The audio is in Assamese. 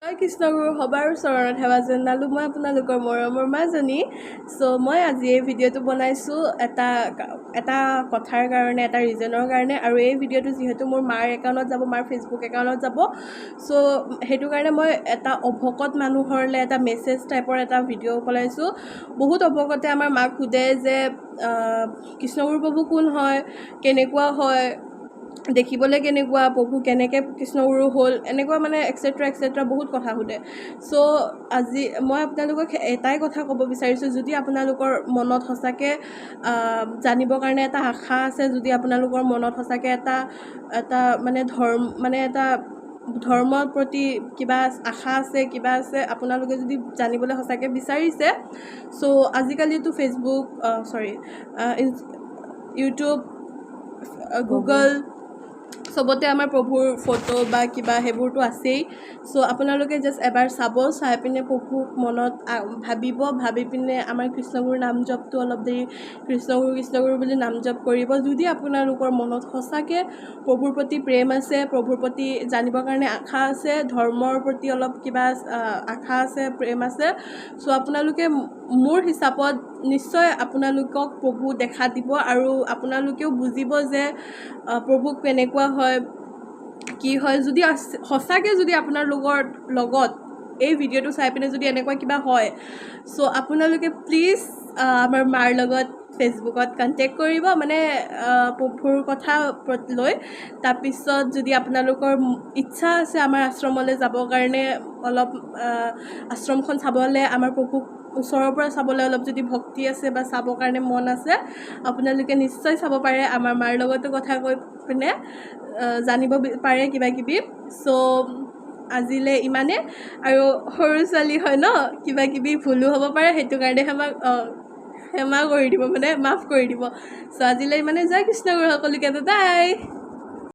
কৃষ্ণগুৰু সবাৰ চৰণত সেৱা জনালোঁ মই আপোনালোকৰ মৰমৰ মাজনী। মই আজি এই ভিডিঅ'টো বনাইছোঁ এটা কথাৰ কাৰণে, এটা ৰিজনৰ কাৰণে। আৰু এই ভিডিঅ'টো যিহেতু মোৰ মাৰ একাউণ্টত যাব, মাৰ ফেচবুক একাউণ্টত যাব, সেইটো কাৰণে মই এটা অভকত মানুহৰলৈ এটা মেছেজ টাইপৰ এটা ভিডিঅ' বনাইছোঁ। বহুত অভকতে আমাৰ মাক সোধে যে কৃষ্ণগুৰু প্ৰভু কোন হয়, কেনেকুৱা হয়, দেখিবলৈ কেনেকুৱা, প্ৰভু কেনেকৈ কৃষ্ণগুৰু হ'ল, এনেকুৱা মানে এক্সেট্ৰা বহুত কথা সোধে। আজি মই আপোনালোকক এটাই কথা ক'ব বিচাৰিছোঁ, যদি আপোনালোকৰ মনত সঁচাকৈ জানিবৰ কাৰণে এটা আশা আছে, যদি আপোনালোকৰ মনত সঁচাকৈ এটা এটা ধৰ্মৰ প্ৰতি কিবা আশা আছে, কিবা আছে, আপোনালোকে যদি জানিবলৈ সঁচাকৈ বিচাৰিছে, আজিকালিতো ফেচবুক ইউটিউব, গুগল চবতে আমাৰ প্ৰভুৰ ফটো বা কিবা সেইবোৰতো আছেই। আপোনালোকে জাষ্ট এবাৰ চাব, চাই পিনে প্ৰভুক মনত ভাবি পিনে আমাৰ কৃষ্ণগুৰুৰ নাম জপটো অলপ দেৰি কৃষ্ণগুৰু বুলি নাম জপ কৰিব। যদি আপোনালোকৰ মনত সঁচাকৈ প্ৰভুৰ প্ৰতি প্ৰেম আছে, প্ৰভুৰ প্ৰতি জানিবৰ কাৰণে আশা আছে, ধৰ্মৰ প্ৰতি অলপ কিবা আশা আছে, প্ৰেম আছে, আপোনালোকে মোৰ হিচাপত নিশ্চয় আপোনালোকক প্ৰভু দেখা দিব আৰু আপোনালোকেও বুজিব যে প্ৰভু কেনেকুৱা হয়, কি হয়। যদি সঁচাকৈ যদি আপোনালোকৰ লগত এই ভিডিঅ'টো চাই পিনে যদি এনেকুৱা কিবা হয়, আপোনালোকে প্লিজ আমাৰ মাৰ লগত ফেচবুকত কণ্টেক্ট কৰিব, মানে প্ৰভুৰ কথা লৈ। তাৰপিছত যদি আপোনালোকৰ ইচ্ছা আছে আমাৰ আশ্ৰমলৈ যাবৰ কাৰণে, অলপ আশ্ৰমখন চাবলৈ, আমাৰ প্ৰভুক ওচৰৰ পৰা চাবলৈ অলপ যদি ভক্তি আছে বা চাবৰ কাৰণে মন আছে, আপোনালোকে নিশ্চয় চাব পাৰে। আমাৰ মাৰ লগতো কথা কৈ পিনে জানিব পাৰে কিবাকিবি। আজিলৈ ইমানে। আৰু সৰু ছোৱালী হয় ন, কিবাকিবি ভুলো হ'ব পাৰে, সেইটো কাৰণে ক্ষমা কৰি দিব, মানে মাফ কৰি দিব। আজিলৈ ইমানে। জয় কৃষ্ণগুৰু সকলোকে, বাই।